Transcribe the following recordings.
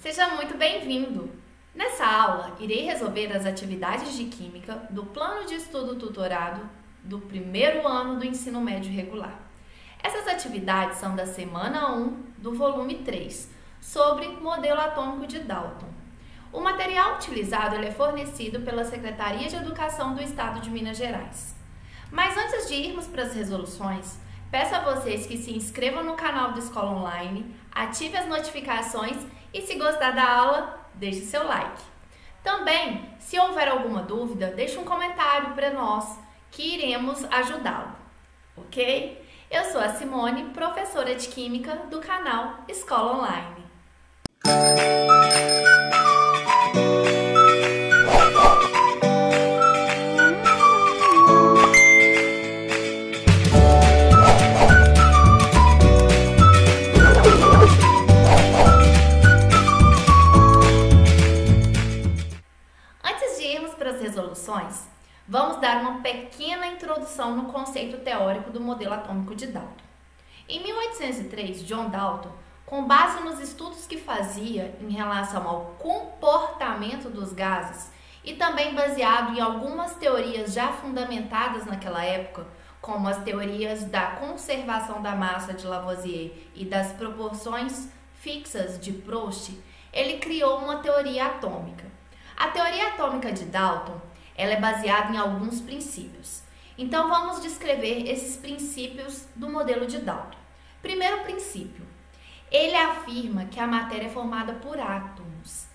Seja muito bem-vindo! Nessa aula, irei resolver as atividades de Química do Plano de Estudo Tutorado do primeiro ano do ensino médio regular. Essas atividades são da semana 1 do volume 3, sobre modelo atômico de Dalton. O material utilizado é fornecido pela Secretaria de Educação do Estado de Minas Gerais. Mas antes de irmos para as resoluções, peço a vocês que se inscrevam no canal do Escola Online, ative as notificações e, se gostar da aula, deixe seu like. Também, se houver alguma dúvida, deixe um comentário para nós, que iremos ajudá-lo, ok? Eu sou a Simone, professora de Química do canal Escola Online. Resoluções, vamos dar uma pequena introdução no conceito teórico do modelo atômico de Dalton. Em 1803, John Dalton, com base nos estudos que fazia em relação ao comportamento dos gases e também baseado em algumas teorias já fundamentadas naquela época, como as teorias da conservação da massa de Lavoisier e das proporções fixas de Proust, ele criou uma teoria atômica. A teoria atômica de Dalton, ela é baseada em alguns princípios. Então, vamos descrever esses princípios do modelo de Dalton. Primeiro princípio, ele afirma que a matéria é formada por átomos.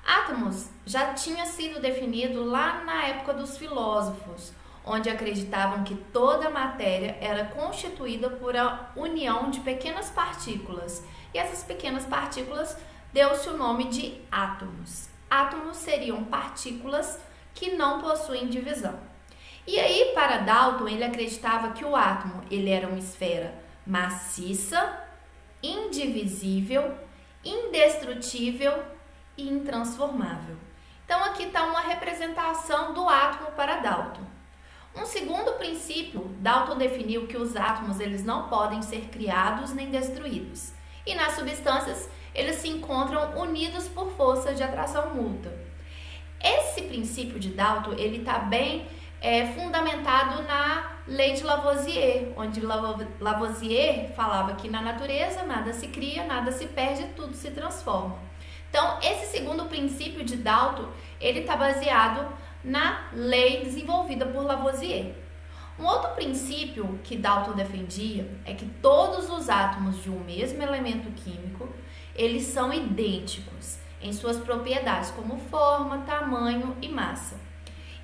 Átomos já tinha sido definido lá na época dos filósofos, onde acreditavam que toda a matéria era constituída por a união de pequenas partículas. E essas pequenas partículas deu-se o nome de átomos. Átomos seriam partículas que não possuem divisão. E aí, para Dalton, ele acreditava que o átomo ele era uma esfera maciça, indivisível, indestrutível e intransformável. Então, aqui está uma representação do átomo para Dalton. Um segundo princípio, Dalton definiu que os átomos eles não podem ser criados nem destruídos. E nas substâncias, eles se encontram unidos por força de atração mútua. Esse princípio de Dalton, ele está bem fundamentado na lei de Lavoisier, onde Lavoisier falava que na natureza nada se cria, nada se perde, tudo se transforma. Então, esse segundo princípio de Dalton, ele está baseado na lei desenvolvida por Lavoisier. Um outro princípio que Dalton defendia é que todos os átomos de um mesmo elemento químico eles são idênticos em suas propriedades como forma, tamanho e massa.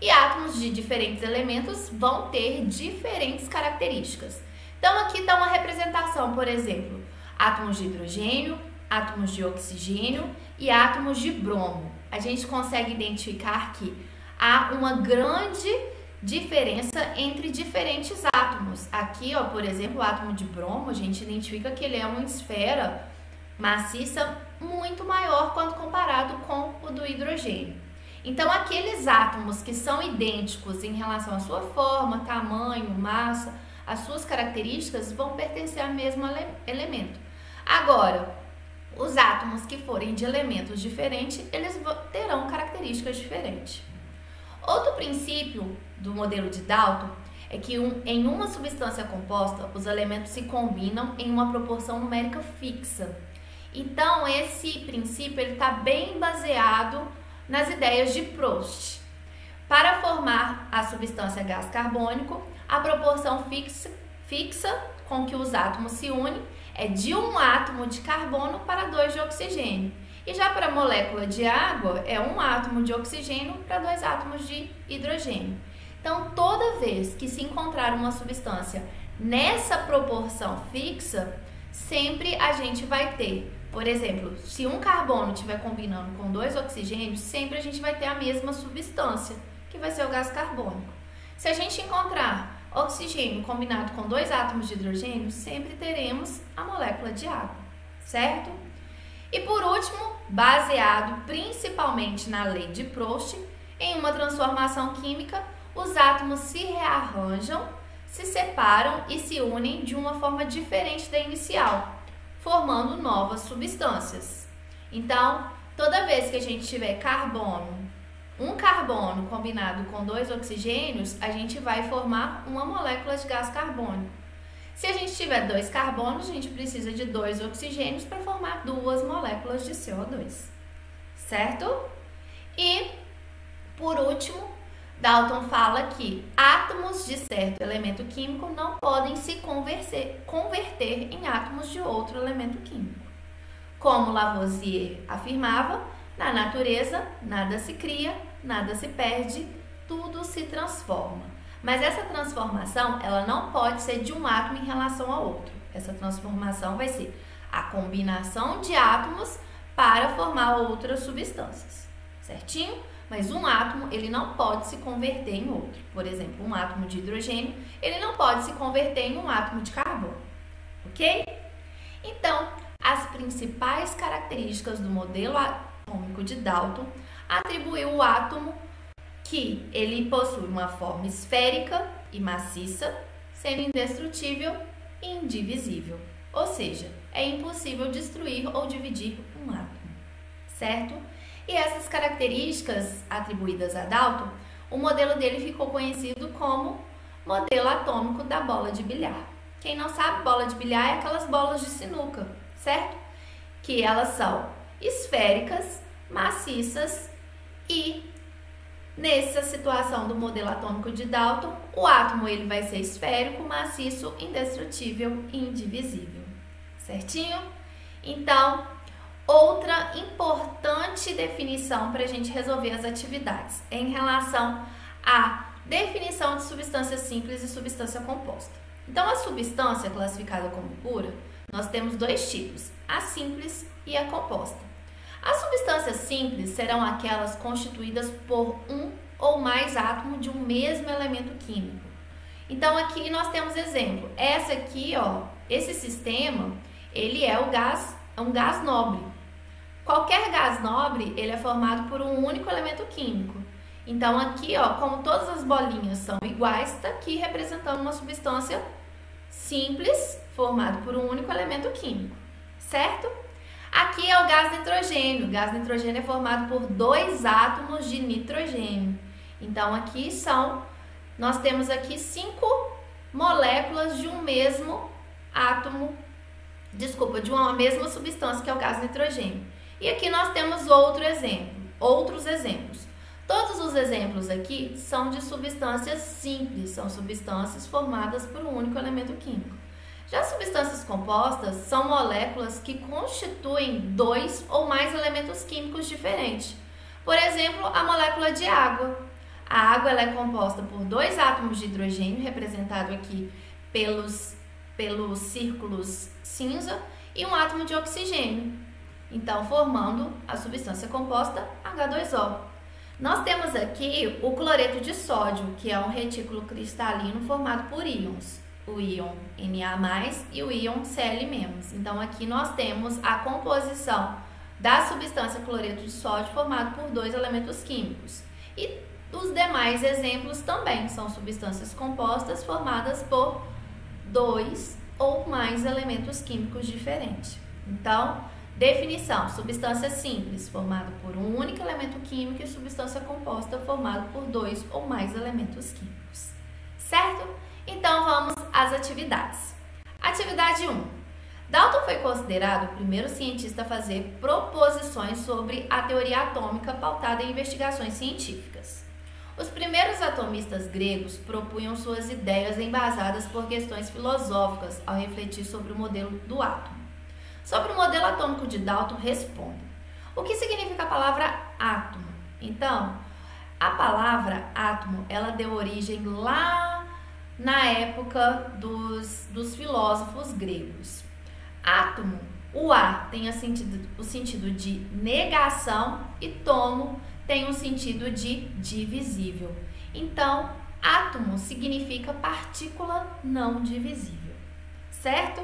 E átomos de diferentes elementos vão ter diferentes características. Então aqui está uma representação, por exemplo, átomos de hidrogênio, átomos de oxigênio e átomos de bromo. A gente consegue identificar que há uma grande diferença entre diferentes átomos. Aqui, ó, por exemplo, o átomo de bromo, a gente identifica que ele é uma esfera maciça muito maior quando comparado com o do hidrogênio. Então, aqueles átomos que são idênticos em relação à sua forma, tamanho, massa, as suas características vão pertencer ao mesmo elemento. Agora, os átomos que forem de elementos diferentes, eles terão características diferentes. Outro princípio do modelo de Dalton é que em uma substância composta, os elementos se combinam em uma proporção numérica fixa. Então, esse princípio está bem baseado nas ideias de Proust. Para formar a substância gás carbônico, a proporção fixa com que os átomos se unem é de um átomo de carbono para 2 de oxigênio. E já para a molécula de água, é um átomo de oxigênio para 2 átomos de hidrogênio. Então, toda vez que se encontrar uma substância nessa proporção fixa, sempre a gente vai ter, por exemplo, se um carbono estiver combinando com 2 oxigênios, sempre a gente vai ter a mesma substância, que vai ser o gás carbônico. Se a gente encontrar oxigênio combinado com 2 átomos de hidrogênio, sempre teremos a molécula de água, certo? E por último, baseado principalmente na lei de Proust, em uma transformação química, os átomos se rearranjam, se separam e se unem de uma forma diferente da inicial, formando novas substâncias. Então, Toda vez que a gente tiver um carbono combinado com 2 oxigênios, a gente vai formar uma molécula de gás carbônico. Se a gente tiver 2 carbonos, a gente precisa de 2 oxigênios para formar 2 moléculas de CO2, certo? E, por último, Dalton fala que átomos de certo elemento químico não podem se converter em átomos de outro elemento químico. Como Lavoisier afirmava, na natureza nada se cria, nada se perde, tudo se transforma. Mas essa transformação, ela não pode ser de um átomo em relação ao outro. Essa transformação vai ser a combinação de átomos para formar outras substâncias, certinho? Mas um átomo, ele não pode se converter em outro. Por exemplo, um átomo de hidrogênio, ele não pode se converter em um átomo de carbono, ok? Então, as principais características do modelo atômico de Dalton atribuiu o átomo que ele possui uma forma esférica e maciça, sendo indestrutível e indivisível. Ou seja, é impossível destruir ou dividir um átomo, certo? E essas características atribuídas a Dalton, o modelo dele ficou conhecido como modelo atômico da bola de bilhar. Quem não sabe, bola de bilhar é aquelas bolas de sinuca, certo? Que elas são esféricas, maciças e nessa situação do modelo atômico de Dalton, o átomo ele vai ser esférico, maciço, indestrutível e indivisível, certinho? Então, outra importante definição para a gente resolver as atividades é em relação à definição de substância simples e substância composta. Então, a substância classificada como pura, nós temos 2 tipos, a simples e a composta. As substâncias simples serão aquelas constituídas por um ou mais átomos de um mesmo elemento químico. Então, aqui nós temos exemplo. Essa aqui, ó, esse sistema, ele é um gás nobre. Qualquer gás nobre, ele é formado por um único elemento químico. Então, aqui, ó, como todas as bolinhas são iguais, está aqui representando uma substância simples, formada por um único elemento químico, certo? Aqui é o gás nitrogênio. O gás nitrogênio é formado por 2 átomos de nitrogênio. Então, aqui nós temos aqui 5 moléculas de um mesmo átomo, de uma mesma substância, que é o gás nitrogênio. E aqui nós temos outros exemplos. Todos os exemplos aqui são de substâncias simples, são substâncias formadas por um único elemento químico. Já substâncias compostas são moléculas que constituem 2 ou mais elementos químicos diferentes. Por exemplo, a molécula de água. A água ela é composta por 2 átomos de hidrogênio, representado aqui pelos círculos cinza, e um átomo de oxigênio. Então, formando a substância composta H2O. Nós temos aqui o cloreto de sódio, que é um retículo cristalino formado por íons. O íon Na+, e o íon Cl-. Então, aqui nós temos a composição da substância cloreto de sódio formado por 2 elementos químicos. E os demais exemplos também são substâncias compostas formadas por 2 ou mais elementos químicos diferentes. Então, definição: substância simples formada por um único elemento químico e substância composta formada por 2 ou mais elementos químicos. Certo? Então, vamos às atividades. Atividade 1. Dalton foi considerado o primeiro cientista a fazer proposições sobre a teoria atômica pautada em investigações científicas. Os primeiros atomistas gregos propunham suas ideias embasadas por questões filosóficas ao refletir sobre o modelo do átomo. Sobre o modelo atômico de Dalton, responde: o que significa a palavra átomo? Então, a palavra átomo, ela deu origem lá na época dos filósofos gregos. Átomo, o A tem o sentido de negação e tomo tem o sentido de divisível. Então, átomo significa partícula não divisível, certo?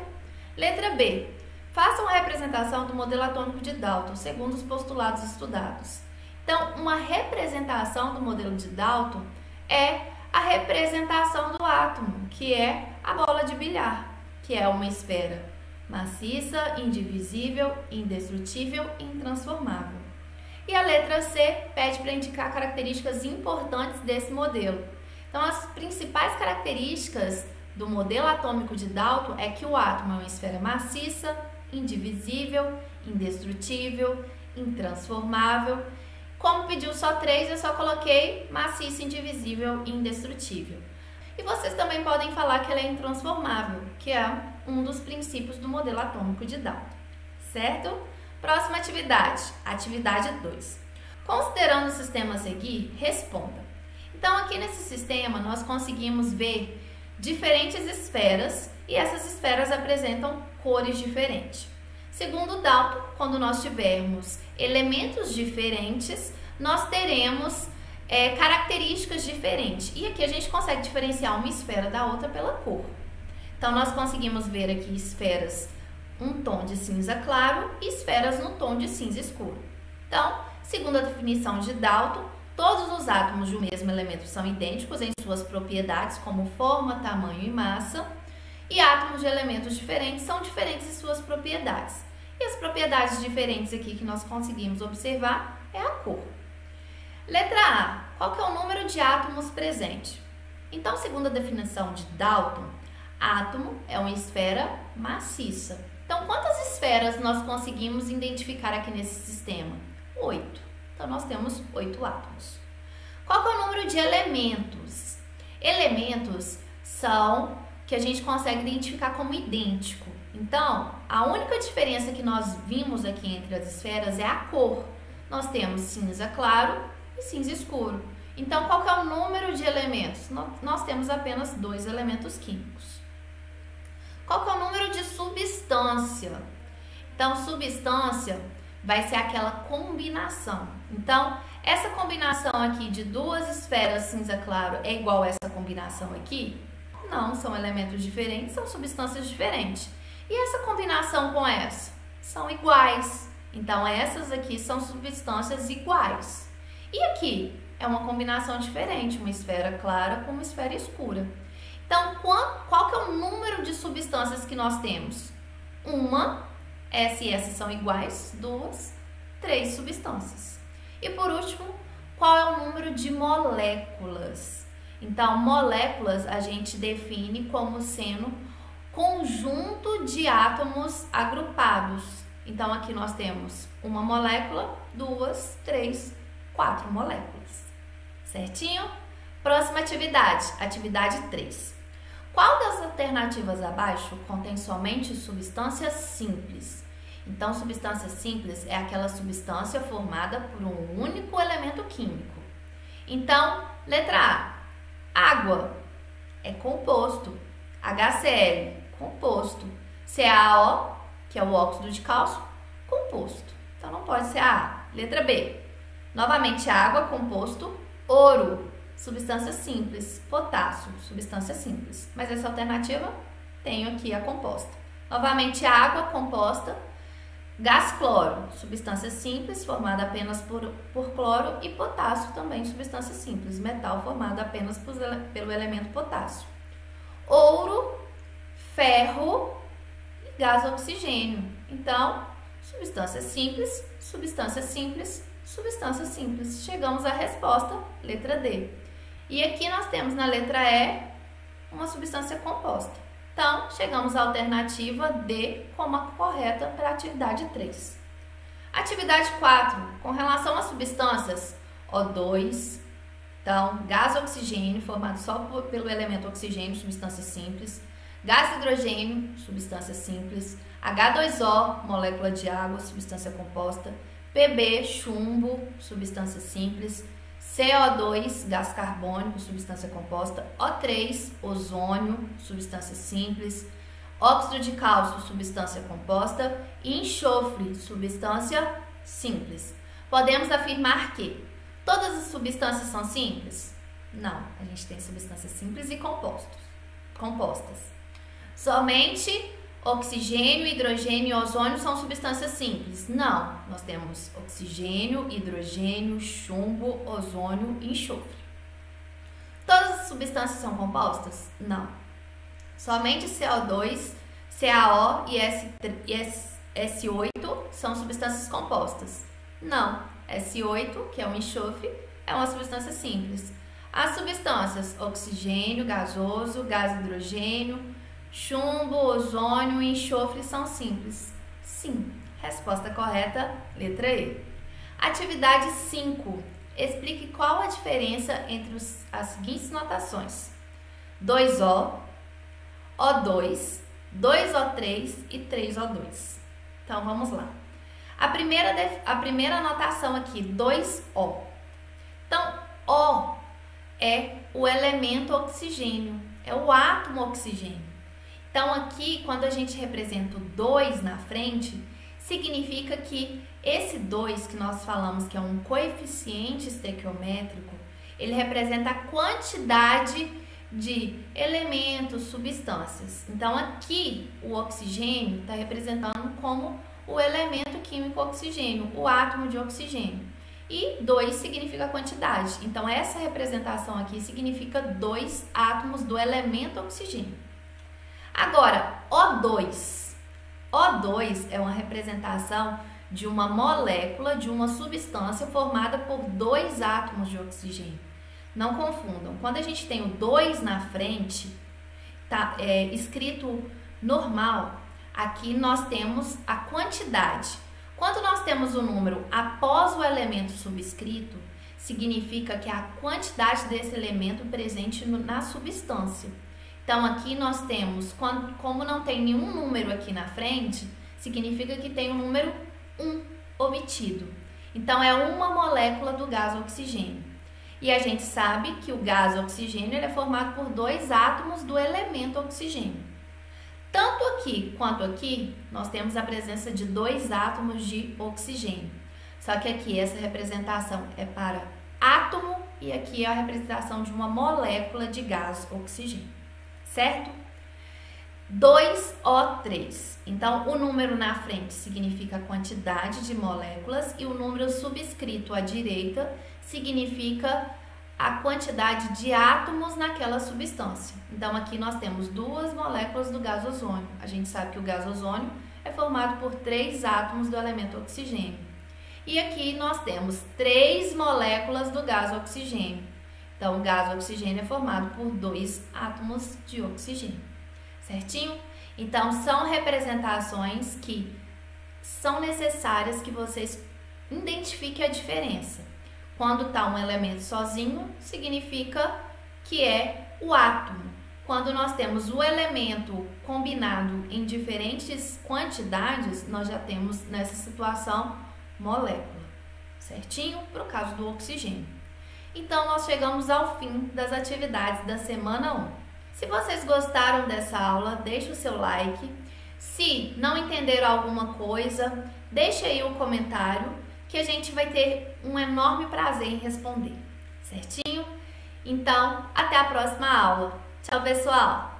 Letra B. Faça uma representação do modelo atômico de Dalton, segundo os postulados estudados. Então, uma representação do modelo de Dalton é a representação do átomo, que é a bola de bilhar, que é uma esfera maciça, indivisível, indestrutível e intransformável. E a letra C pede para indicar características importantes desse modelo. Então, as principais características do modelo atômico de Dalton é que o átomo é uma esfera maciça, indivisível, indestrutível, intransformável. Como pediu só 3, eu só coloquei maciça, indivisível e indestrutível. E vocês também podem falar que ela é intransformável, que é um dos princípios do modelo atômico de Dalton, certo? Próxima atividade, atividade 2. Considerando o sistema a seguir, responda. Então, aqui nesse sistema, nós conseguimos ver diferentes esferas e essas esferas apresentam cores diferentes. Segundo Dalton, quando nós tivermos elementos diferentes, nós teremos características diferentes. E aqui a gente consegue diferenciar uma esfera da outra pela cor. Então, nós conseguimos ver aqui esferas um tom de cinza claro e esferas no tom de cinza escuro. Então, segundo a definição de Dalton, todos os átomos de um mesmo elemento são idênticos em suas propriedades, como forma, tamanho e massa, e átomos de elementos diferentes são diferentes em suas propriedades. E as propriedades diferentes aqui que nós conseguimos observar é a cor. Letra A. Qual que é o número de átomos presente? Então, segundo a definição de Dalton, átomo é uma esfera maciça. Então, quantas esferas nós conseguimos identificar aqui nesse sistema? 8. Então, nós temos 8 átomos. Qual que é o número de elementos? Elementos são que a gente consegue identificar como idêntico. Então, a única diferença que nós vimos aqui entre as esferas é a cor. Nós temos cinza claro e cinza escuro. Então, qual que é o número de elementos? Nós temos apenas 2 elementos químicos. Qual que é o número de substância? Então, substância vai ser aquela combinação. Então, essa combinação aqui de 2 esferas cinza claro é igual a essa combinação aqui? Não, são elementos diferentes, são substâncias diferentes. E essa combinação com essa? São iguais. Então, essas aqui são substâncias iguais. E aqui é uma combinação diferente, uma esfera clara com uma esfera escura. Então, qual que é o número de substâncias que nós temos? Uma, essa e essa são iguais, 2, 3 substâncias. E por último, qual é o número de moléculas? Então, moléculas a gente define como sendo conjunto de átomos agrupados. Então, aqui nós temos uma molécula, 2, 3, 4 moléculas. Certinho? Próxima atividade, atividade 3. Qual das alternativas abaixo contém somente substâncias simples? Então, substância simples é aquela substância formada por um único elemento químico. Então, letra A. Água é composto. HCl, composto. CaO, que é o óxido de cálcio, composto. Então, não pode ser a A. Letra B. Novamente, água, composto. Ouro, substância simples. Potássio, substância simples. Mas essa alternativa, tenho aqui a composta. Novamente, água, composta. Gás cloro, substância simples, formada apenas por cloro, e potássio também, substância simples, metal formado apenas pelo elemento potássio. Ouro, ferro e gás oxigênio. Então, substância simples, substância simples, substância simples. Chegamos à resposta, letra D. E aqui nós temos na letra E uma substância composta. Então, chegamos à alternativa D como a correta para a atividade 3. Atividade 4, com relação às substâncias O2, então, gás oxigênio, formado só pelo elemento oxigênio, substância simples, gás hidrogênio, substância simples, H2O, molécula de água, substância composta, Pb, chumbo, substância simples, CO2, gás carbônico, substância composta, O3, ozônio, substância simples, óxido de cálcio, substância composta e enxofre, substância simples. Podemos afirmar que todas as substâncias são simples? Não, a gente tem substâncias simples e compostas. Somente oxigênio, hidrogênio e ozônio são substâncias simples? Não, nós temos oxigênio, hidrogênio, chumbo, ozônio e enxofre. Todas as substâncias são compostas? Não. Somente CO2, CaO e S8 são substâncias compostas. Não. S8, que é um enxofre, é uma substância simples. As substâncias oxigênio, gasoso, gás hidrogênio, chumbo, ozônio e enxofre são simples. Sim. Resposta correta, letra E. Atividade 5. Explique qual a diferença entre as seguintes notações: 2O, O2, 2O3 e 3O2. Então, vamos lá. A primeira anotação aqui, 2O. Então, O é o elemento oxigênio, é o átomo oxigênio. Então, aqui, quando a gente representa o 2 na frente, significa que esse 2 que nós falamos que é um coeficiente estequiométrico, ele representa a quantidade de elementos, substâncias. Então, aqui, o oxigênio está representando como o elemento químico oxigênio, o átomo de oxigênio. E 2 significa quantidade. Então, essa representação aqui significa 2 átomos do elemento oxigênio. Agora, O2. O2 é uma representação de uma molécula, de uma substância formada por 2 átomos de oxigênio. Não confundam. Quando a gente tem o 2 na frente, tá escrito normal, aqui nós temos a quantidade. Quando nós temos o número após o elemento subscrito, significa que é a quantidade desse elemento presente na substância. Então, aqui nós temos, como não tem nenhum número aqui na frente, significa que tem o número 1 obtido. Então, é uma molécula do gás oxigênio. E a gente sabe que o gás oxigênio ele é formado por 2 átomos do elemento oxigênio. Tanto aqui quanto aqui, nós temos a presença de 2 átomos de oxigênio. Só que aqui essa representação é para átomo e aqui é a representação de uma molécula de gás oxigênio. Certo? 2O3. Então, o número na frente significa a quantidade de moléculas e o número subscrito à direita significa a quantidade de átomos naquela substância. Então, aqui nós temos 2 moléculas do gás ozônio. A gente sabe que o gás ozônio é formado por 3 átomos do elemento oxigênio. E aqui nós temos 3 moléculas do gás oxigênio. Então, o gás oxigênio é formado por 2 átomos de oxigênio. Certinho? Então, são representações que são necessárias que vocês identifiquem a diferença. Quando está um elemento sozinho, significa que é o átomo. Quando nós temos o elemento combinado em diferentes quantidades, nós já temos nessa situação molécula. Certinho? Para o caso do oxigênio. Então, nós chegamos ao fim das atividades da semana 1. Se vocês gostaram dessa aula, deixe o seu like. Se não entenderam alguma coisa, deixe aí o comentário que a gente vai ter um enorme prazer em responder. Certinho? Então, até a próxima aula. Tchau, pessoal!